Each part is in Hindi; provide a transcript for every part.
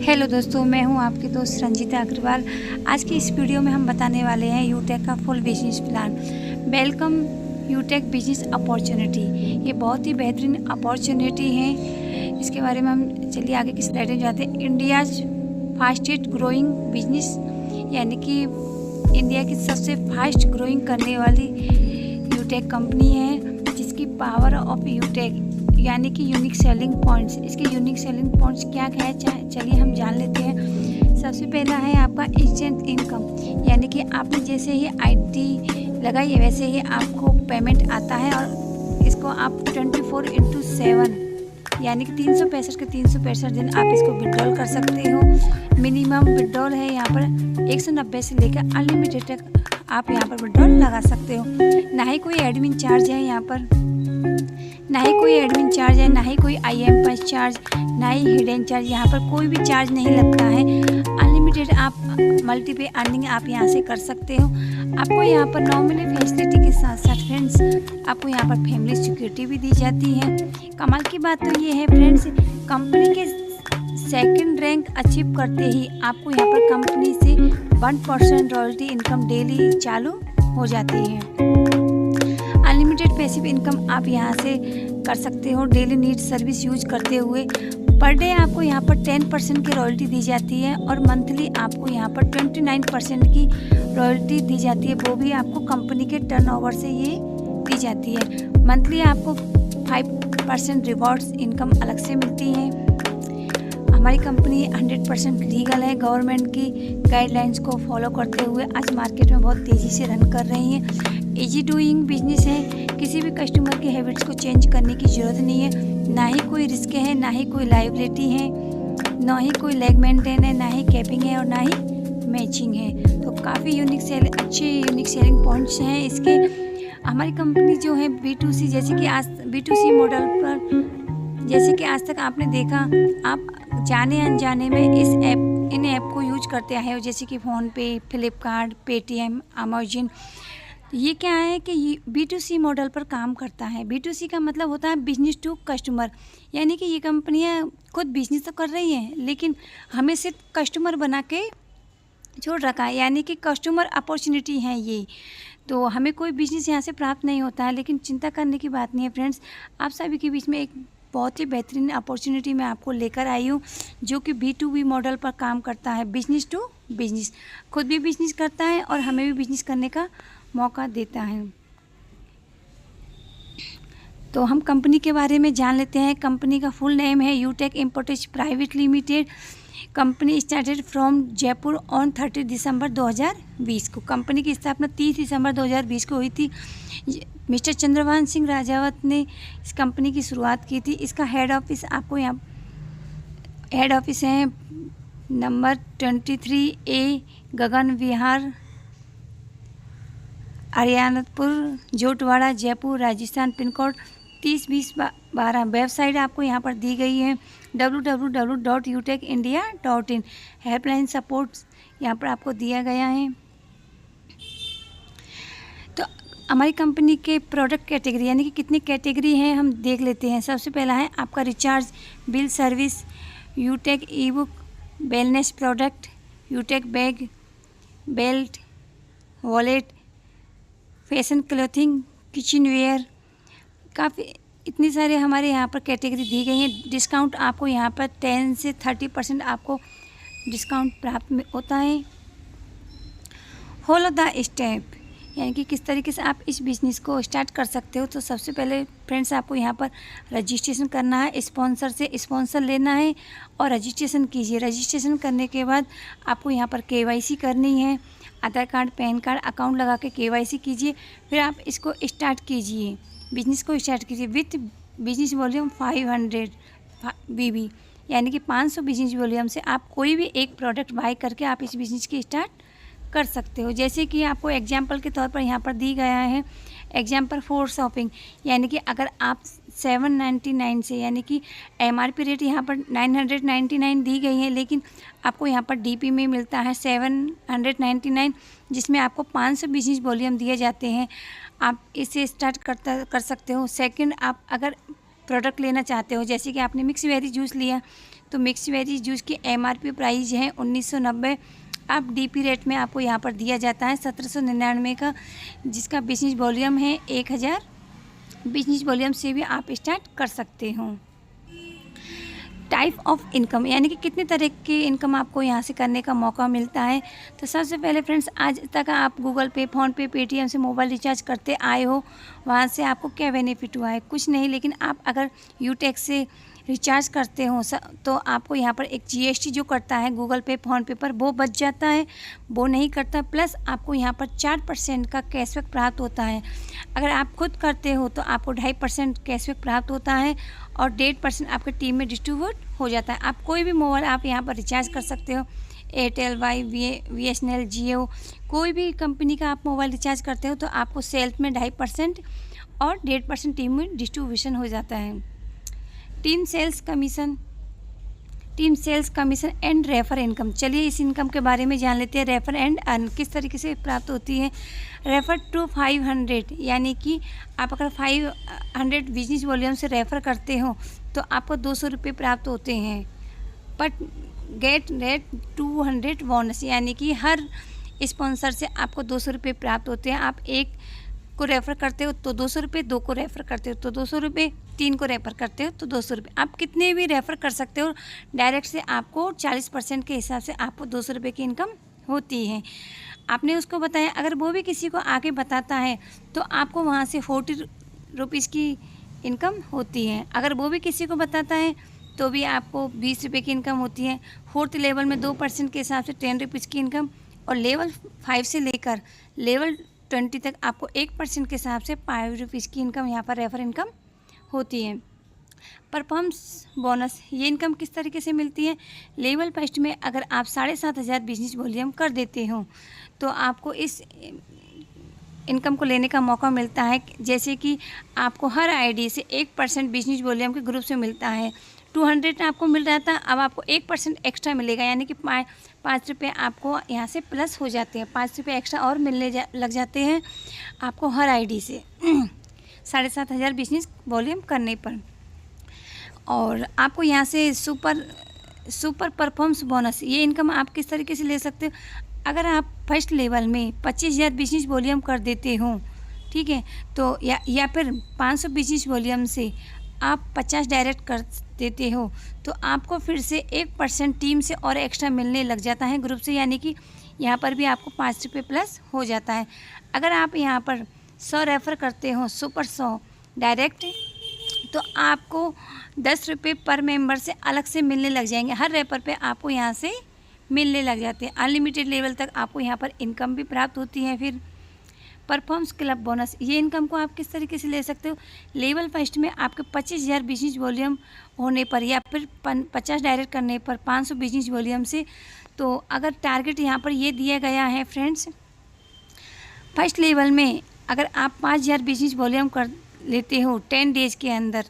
हेलो दोस्तों, मैं हूं आपकी दोस्त रंजीता अग्रवाल। आज की इस वीडियो में हम बताने वाले हैं यूटेक का full business plan. Welcome यूटेक business opportunity. ये बहुत ही बेहतरीन अपॉर्चुनिटी है। इसके बारे में हम चलिए आगे की स्लाइड में जाते हैं। इंडियाज फास्टेस्ट ग्रोइंग बिजनेस, यानी कि इंडिया की सबसे फास्ट ग्रोइंग करने वाली यूटेक कंपनी है, जिसकी पावर ऑफ यूटेक यानी कि यूनिक सेलिंग पॉइंट्स। इसके यूनिक सेलिंग पॉइंट्स क्या है चलिए हम जान लेते हैं। सबसे पहला है आपका इंस्टेंट इनकम, यानी कि आपने जैसे ही आईडी लगाई है वैसे ही आपको पेमेंट आता है, और इसको आप 24/7 यानी कि 365 के 365 दिन आप इसको विड्रॉल कर सकते हो। मिनिमम विड्रॉल है यहाँ पर 190 से लेकर अनलिमिटेड तक आप यहाँ पर विड्रॉल लगा सकते हो। ना ही कोई एडमिन चार्ज है यहाँ पर, ना ही कोई एडमिन चार्ज है, ना ही कोई IMPS चार्ज, ना ही हिडन चार्ज। यहाँ पर कोई भी चार्ज नहीं लगता है। अनलिमिटेड आप मल्टीपे अर्निंग आप यहाँ से कर सकते हो। आपको यहाँ पर नॉमिनल फैसिलिटी के साथ साथ फ्रेंड्स आपको यहाँ पर फैमिली सिक्योरिटी भी दी जाती है। कमाल की बात तो ये है फ्रेंड्स, कंपनी के सेकंड रैंक अचीव करते ही आपको यहाँ पर कंपनी से 1% रॉयल्टी इनकम डेली चालू हो जाती है। अनलिमिटेड पैसिव इनकम आप यहाँ से कर सकते हो डेली नीड सर्विस यूज करते हुए। पर डे आपको यहाँ पर 10% की रॉयल्टी दी जाती है, और मंथली आपको यहाँ पर 29% की रॉयल्टी दी जाती है। वो भी आपको कंपनी के टर्नओवर से ये दी जाती है। मंथली आपको 5% रिवॉर्ड्स इनकम अलग से मिलती है। हमारी कंपनी 100% लीगल है। गवर्नमेंट की गाइडलाइंस को फॉलो करते हुए आज मार्केट में बहुत तेज़ी से रन कर रही है। इजी डूइंग बिजनेस है। किसी भी कस्टमर के हैबिट्स को चेंज करने की ज़रूरत नहीं है। ना ही कोई रिस्क है, ना ही कोई लायबिलिटी है, ना ही कोई लेग मेंटेन है, ना ही कैपिंग है, और ना ही मैचिंग है। तो काफ़ी अच्छे यूनिक सेलिंग पॉइंट्स हैं इसके। हमारी कंपनी जो है B2C, जैसे कि आज B2C मॉडल पर जैसे कि आज तक आपने देखा, आप जाने अनजाने में इन ऐप को यूज करते आए हो, जैसे कि फ़ोनपे, फ्लिपकार्ट, पेटीएम, अमेजन। ये क्या है कि ये B2C मॉडल पर काम करता है। B2C का मतलब होता है बिजनेस टू कस्टमर, यानी कि ये कंपनियां खुद बिजनेस तो कर रही हैं, लेकिन हमें सिर्फ कस्टमर बना के छोड़ रखा है, यानी कि कस्टमर अपॉर्चुनिटी है ये। तो हमें कोई बिजनेस यहाँ से प्राप्त नहीं होता है, लेकिन चिंता करने की बात नहीं है फ्रेंड्स। आप सभी के बीच में एक बहुत ही बेहतरीन अपॉर्चुनिटी मैं आपको लेकर आई हूँ, जो कि B2B मॉडल पर काम करता है। बिजनेस टू बिजनेस, खुद भी बिजनेस करता है और हमें भी बिजनेस करने का मौका देता है। तो हम कंपनी के बारे में जान लेते हैं। कंपनी का फुल नेम है यूटेक इम्पोर्टेज private limited. Company started from Jaipur on 30 दिसंबर 2020 को। कंपनी की स्थापना 30 दिसंबर 2020 को हुई थी। मिस्टर चंद्रभान सिंह राजावत ने इस कंपनी की शुरुआत की थी। इसका हेड ऑफिस आपको यहाँ हेड ऑफिस है number 23A Gagan Vihar, Hariyanapur, Jhotwara, Jaipur, Rajasthan. Pin code 302012। Website आपको यहाँ पर दी गई है www.utecindia.in। हेल्पलाइन सपोर्ट यहाँ पर आपको दिया गया है। तो हमारी कंपनी के प्रोडक्ट कैटेगरी, यानी कि कितनी कैटेगरी हैं हम देख लेते हैं। सबसे पहला है आपका recharge bill service, Utech e book, wellness product, Utech bag, belt, wallet, fashion clothing, kitchen wear. काफ़ी इतनी सारे हमारे यहाँ पर कैटेगरी दी गई हैं। डिस्काउंट आपको यहाँ पर 10 से 30% आपको डिस्काउंट प्राप्त होता है। फॉलो द स्टेप, यानी कि किस तरीके से आप इस बिज़नेस को स्टार्ट कर सकते हो। तो सबसे पहले फ्रेंड्स आपको यहाँ पर रजिस्ट्रेशन करना है, स्पॉन्सर से स्पॉन्सर लेना है और रजिस्ट्रेशन कीजिए। रजिस्ट्रेशन करने के बाद आपको यहाँ पर KYC करनी है। आधार कार्ड, पैन कार्ड, अकाउंट लगा के KYC कीजिए। फिर आप इसको स्टार्ट कीजिए, बिजनेस को स्टार्ट कीजिए विथ बिजनेस वॉल्यूम 500 BB, यानी कि 500 बिजनेस वॉल्यूम से आप कोई भी एक प्रोडक्ट बाय करके आप इस बिज़नेस की स्टार्ट कर सकते हो। जैसे कि आपको एग्जांपल के तौर पर यहाँ पर दी गया है एग्जांपल फॉर शॉपिंग, यानी कि अगर आप 799 से, यानी कि MRP रेट यहाँ पर 999 दी गई है, लेकिन आपको यहाँ पर DP में मिलता है 799, जिसमें आपको 500 बिजनेस वॉल्यूम दिए जाते हैं। आप इसे स्टार्ट कर सकते हो। सेकंड, आप अगर प्रोडक्ट लेना चाहते हो, जैसे कि आपने मिक्स वेरी जूस लिया तो मिक्स वेरी जूस की MRP प्राइस है 1990, अब DP रेट में आपको यहाँ पर दिया जाता है 1799 का, जिसका बिजनेस वॉल्यूम है 1000। बिजनेस वॉल्यूम से भी आप स्टार्ट कर सकते हो। टाइप ऑफ इनकम यानी कि कितने तरह की इनकम आपको यहाँ से करने का मौका मिलता है। तो सबसे पहले फ्रेंड्स, आज तक आप गूगल पे, फ़ोनपे, पेटीएम से मोबाइल रिचार्ज करते आए हो, वहाँ से आपको क्या बेनिफिट हुआ है? कुछ नहीं, लेकिन आप अगर यूटेक्स से रिचार्ज करते हो तो आपको यहाँ पर एक GST जो कटता है गूगल पे, फ़ोनपे पर, वो बच जाता है, वो नहीं करता। प्लस आपको यहाँ पर 4% का कैशबैक प्राप्त होता है। अगर आप खुद करते हो तो आपको 2.5% कैशबैक प्राप्त होता है और 1.5% आपके टीम में डिस्ट्रीब्यूट हो जाता है। आप कोई भी मोबाइल आप यहाँ पर रिचार्ज कर सकते हो, एयरटेल, वाई, BSNL, जियो, कोई भी कंपनी का आप मोबाइल रिचार्ज करते हो तो आपको सेल्फ में 2.5% और 1.5% टीम में डिस्ट्रीब्यूशन हो जाता है। Team sales commission and refer income. चलिए इस इनकम के बारे में जान लेते हैं। रेफर एंड अर्न किस तरीके से प्राप्त होती है। रेफर टू 500 यानी कि आप अगर 500 बिजनेस वॉल्यूम से रेफ़र करते हो तो आपको 200 रुपये प्राप्त होते हैं। बट गेट रेट 200 बोनस यानी कि हर स्पॉन्सर से आपको 200 रुपये प्राप्त होते हैं। आप एक को रेफ़र करते हो तो 200 रुपये, 2 को रेफ़र करते हो तो 200 रुपये, 3 को रेफ़र करते हो तो 200 रुपये। आप कितने भी रेफ़र कर सकते हो, डायरेक्ट से आपको 40% के हिसाब से आपको 200 रुपये की इनकम होती है। आपने उसको बताया, अगर वो भी किसी को आगे बताता है तो आपको वहाँ से 40 रुपीज़ की इनकम होती है। अगर वो भी किसी को बताता है तो भी आपको 20 रुपये की इनकम होती है। 4th लेवल में 2% के हिसाब से 10 रुपीज़ की इनकम, और लेवल 5 से लेकर लेवल 20 तक आपको 1% के हिसाब से 5 रुपीज़ की इनकम यहाँ पर रेफर इनकम होती है। परफॉर्मेंस बोनस, ये इनकम किस तरीके से मिलती है। लेवल फर्स्ट में अगर आप 7,500 बिजनेस वॉल्यूम कर देते हो तो आपको इस इनकम को लेने का मौका मिलता है। जैसे कि आपको हर आईडी से 1% बिजनेस वॉल्यूम के ग्रुप से मिलता है। 200 आपको मिल रहा था, अब आपको 1% एक्स्ट्रा मिलेगा, यानी कि 5 रुपये आपको यहाँ से प्लस हो जाते हैं। 5 रुपये एक्स्ट्रा और मिलने लग जाते हैं आपको हर आईडी से 7,500 बिजनेस वॉल्यूम करने पर। और आपको यहाँ से सुपर परफॉर्मेंस बोनस, ये इनकम आप किस तरीके से ले सकते हो। अगर आप फर्स्ट लेवल में 25,000 बिजनेस वॉल्यूम कर देते हो, ठीक है, तो या फिर 500 बिजनेस वॉल्यूम से आप 50 डायरेक्ट कर देते हो तो आपको फिर से 1% टीम से और एक्स्ट्रा मिलने लग जाता है ग्रुप से, यानी कि यहाँ पर भी आपको 5 रुपये प्लस हो जाता है। अगर आप यहाँ पर 100 रेफ़र करते हो, सुपर 100 डायरेक्ट, तो आपको 10 रुपये पर मेंबर से अलग से मिलने लग जाएंगे। हर रेफर पे आपको यहाँ से मिलने लग जाते हैं। अनलिमिटेड लेवल तक आपको यहाँ पर इनकम भी प्राप्त होती है। फिर परफॉर्मेंस क्लब बोनस, ये इनकम को आप किस तरीके से ले सकते हो। लेवल फर्स्ट में आपके 25,000 बिजनेस वॉल्यूम होने पर या फिर 50 डायरेक्ट करने पर 500 बिजनेस वॉल्यूम से, तो अगर टारगेट यहाँ पर ये दिया गया है फ्रेंड्स, फर्स्ट लेवल में अगर आप 5,000 बिजनेस वॉल्यूम कर लेते हो 10 डेज़ के अंदर,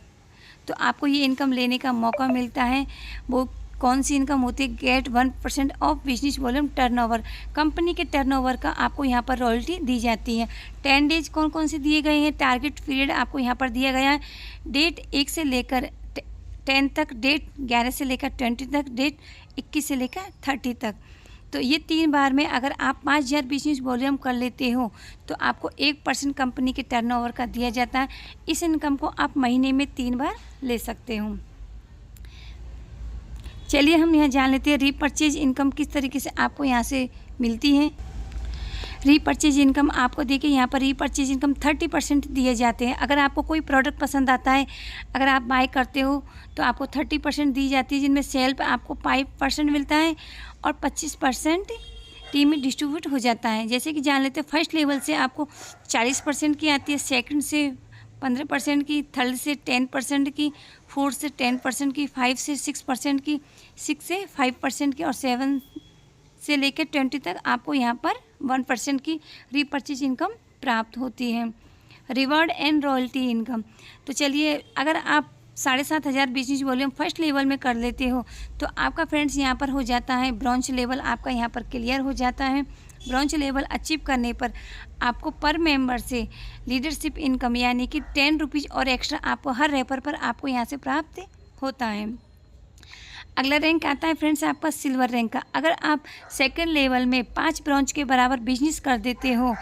तो आपको ये इनकम लेने का मौका मिलता है। वो कौन सी इनकम होती है। Get 1% of business volume turnover, company के टर्नओवर का आपको यहाँ पर रॉयल्टी दी जाती है। 10 डेज कौन कौन से दिए गए हैं, टारगेट पीरियड आपको यहाँ पर दिया गया है। डेट 1 से लेकर 10 तक, डेट 11 से लेकर 20 तक, डेट 21 से लेकर 30 तक। तो ये 3 बार में अगर आप 5,000 बिजनेस वॉल्यूम कर लेते हो तो आपको 1% कंपनी के टर्नओवर का दिया जाता है। इस इनकम को आप महीने में 3 बार ले सकते हो। चलिए हम यहाँ जान लेते हैं रीपरचेज इनकम किस तरीके से आपको यहाँ से मिलती है। रीपरचेज इनकम आपको देखिए यहाँ पर रीपरचेज इनकम 30% दिए जाते हैं। अगर आपको कोई प्रोडक्ट पसंद आता है, अगर आप बाय करते हो तो आपको 30% दी जाती है, जिनमें सेल पर आपको 5% मिलता है और 25% टीम में डिस्ट्रीब्यूट हो जाता है। जैसे कि जान लेते हैं फर्स्ट लेवल से आपको 40% की आती है, सेकंड से 15% की, थर्ड से 10% की, फोर्थ से 10% की, 5 से 6% की, 6 से 5% की और 7 से लेकर 20 तक आपको यहाँ पर 1% की रीपरचेज इनकम प्राप्त होती है। रिवॉर्ड एंड रॉयल्टी इनकम, तो चलिए अगर आप 7,500 बिजनेस वॉल्यूम फर्स्ट लेवल में कर लेते हो तो आपका फ्रेंड्स यहाँ पर हो जाता है ब्रॉन्ज लेवल, आपका यहाँ पर क्लियर हो जाता है। ब्रॉन्ज लेवल अचीव करने पर आपको पर मेंबर से लीडरशिप इनकम यानी कि 10 रुपीज़ और एक्स्ट्रा आपको हर रेफर पर आपको यहाँ से प्राप्त होता है। अगला रैंक आता है फ्रेंड्स आपका सिल्वर रैंक का। अगर आप सेकंड लेवल में 5 ब्रॉन्ज के बराबर बिजनेस कर देते हो,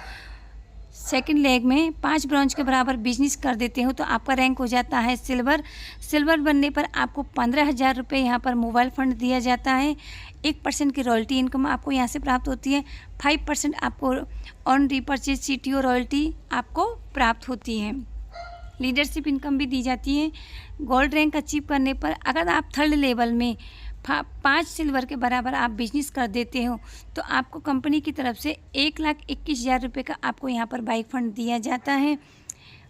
सेकंड लेग में 5 ब्रॉन्ज के बराबर बिजनेस कर देते हो तो आपका रैंक हो जाता है सिल्वर। सिल्वर बनने पर आपको 15,000 रुपये यहाँ पर मोबाइल फंड दिया जाता है। 1% की रॉयल्टी इनकम आपको यहाँ से प्राप्त होती है। 5% आपको ऑन रीपरचेज CTO रॉयल्टी आपको प्राप्त होती है। लीडरशिप इनकम भी दी जाती है। गोल्ड रैंक अचीव करने पर अगर आप थर्ड लेवल में 5 सिल्वर के बराबर आप बिजनेस कर देते हो तो आपको कंपनी की तरफ से 1,21,000 रुपये का आपको यहाँ पर बाइक फंड दिया जाता है।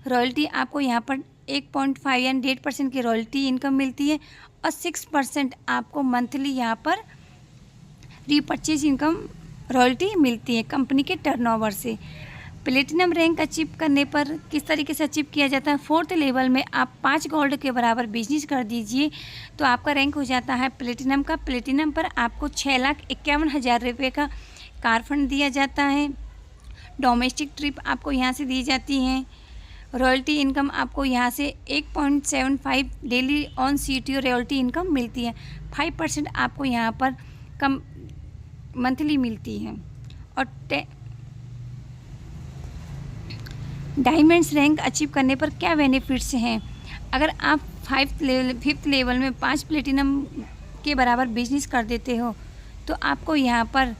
रॉयल्टी आपको यहाँ पर 1.5 यानी 1.5% की रॉयल्टी इनकम मिलती है और 6% आपको मंथली यहाँ पर रीपरचेज इनकम रॉयल्टी मिलती है कंपनी के टर्नओवर से। प्लेटिनम रैंक अचीव करने पर किस तरीके से अचीव किया जाता है, 4th लेवल में आप 5 गोल्ड के बराबर बिजनेस कर दीजिए तो आपका रैंक हो जाता है प्लेटिनम का। प्लेटिनम पर आपको 6,51,000 रुपये का कार फंड दिया जाता है। डोमेस्टिक ट्रिप आपको यहाँ से दी जाती हैं। रॉयल्टी इनकम आपको यहाँ से 1.75 daily on CTO royalty income मिलती है। 5% आपको यहाँ पर कम मंथली मिलती है। और डायमंड्स रैंक अचीव करने पर क्या बेनिफिट्स हैं, अगर आप 5th लेवल में 5 प्लेटिनम के बराबर बिजनेस कर देते हो तो आपको यहाँ पर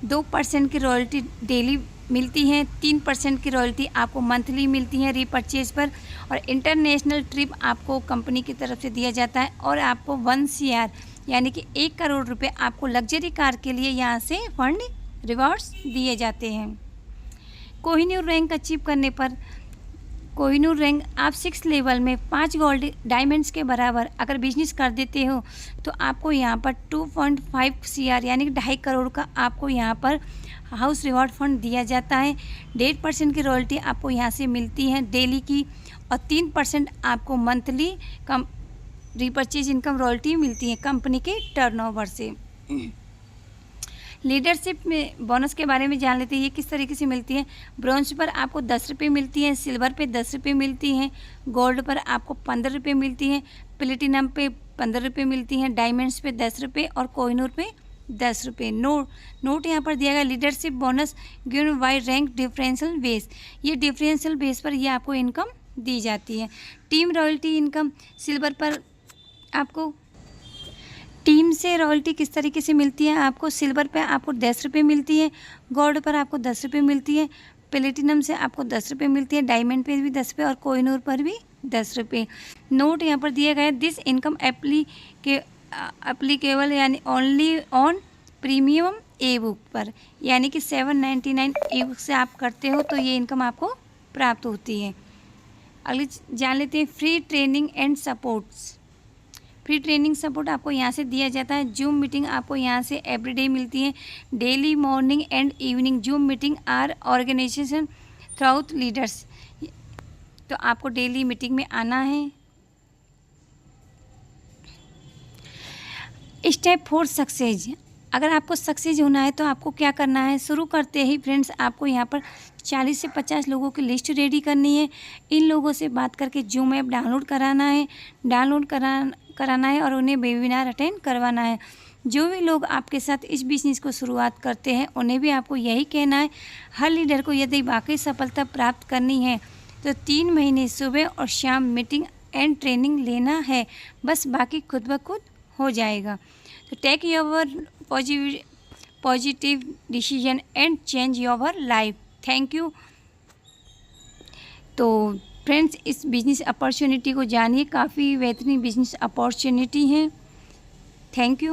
2% की रॉयल्टी डेली मिलती है। 3% की रॉयल्टी आपको मंथली मिलती है रीपरचेज पर। और इंटरनेशनल ट्रिप आपको कंपनी की तरफ से दिया जाता है और आपको 1 CR यानी कि 1 करोड़ रुपये आपको लग्जरी कार के लिए यहाँ से फंड रिवॉर्ड्स दिए जाते हैं। कोहिनूर रैंक अचीव करने पर कोहिनूर रैंक आप 6th लेवल में 5 गोल्ड डायमंड्स के बराबर अगर बिजनेस कर देते हो तो आपको यहाँ पर 2.5 CR यानी कि 2.5 करोड़ का आपको यहाँ पर हाउस रिवॉर्ड फंड दिया जाता है। 1.5% की रॉयल्टी आपको यहाँ से मिलती है डेली की और 3% आपको मंथली कम रीपरचेज इनकम रॉयल्टी मिलती है कंपनी के टर्नओवर से। लीडरशिप में बोनस के बारे में जान लेते हैं, ये किस तरीके से मिलती है। ब्रॉन्ज पर आपको 10 रुपये मिलती है, सिल्वर पे 10 रुपये मिलती हैं, गोल्ड पर आपको 15 रुपये मिलती हैं, प्लेटिनम पे 15 रुपये मिलती हैं, डायमंड्स पे 10 रुपये और कोहिनूर पे 10 रुपये। नोट यहाँ पर दिया गया leadership bonus given by rank differential base, ये डिफरेंशियल बेस पर ये आपको इनकम दी जाती है। टीम रॉयल्टी इनकम सिल्वर पर आपको टीम से रॉयल्टी किस तरीके से मिलती है, आपको सिल्वर पे आपको 10 रुपये मिलती है, गोल्ड पर आपको 10 रुपये मिलती है, प्लेटिनम से आपको 10 रुपये मिलती है, डायमंड पे भी 10 रुपये और कोहिनूर पर भी 10 रुपये। नोट यहाँ पर दिया गया है, दिस इनकम एप्लीकेबल यानी only on premium E book पर, यानी कि 799 ई बुक से आप करते हो तो ये इनकम आपको प्राप्त होती है। अगली जान लेते हैं free training and supports. Free training support आपको यहाँ से दिया जाता है। जूम मीटिंग आपको यहाँ से एवरीडे मिलती है। Daily morning and evening Zoom meeting are organization throughout leaders, तो आपको डेली मीटिंग में आना है। स्टेप 4 सक्सेस, अगर आपको सक्सेस होना है तो आपको क्या करना है, शुरू करते ही फ्रेंड्स आपको यहाँ पर 40 से 50 लोगों की लिस्ट रेडी करनी है। इन लोगों से बात करके जूम ऐप डाउनलोड कराना है, कराना है और उन्हें वेबिनार अटेंड करवाना है। जो भी लोग आपके साथ इस बिज़नेस को शुरुआत करते हैं उन्हें भी आपको यही कहना है, हर लीडर को यदि वाकई सफलता प्राप्त करनी है तो 3 महीने सुबह और शाम मीटिंग एंड ट्रेनिंग लेना है, बस बाकी खुद ब खुद हो जाएगा। तो take your positive decision and change your life. Thank you. तो फ्रेंड्स इस बिज़नेस अपॉर्चुनिटी को जानिए, काफ़ी बेहतरीन बिज़नेस अपॉर्चुनिटी है। Thank you.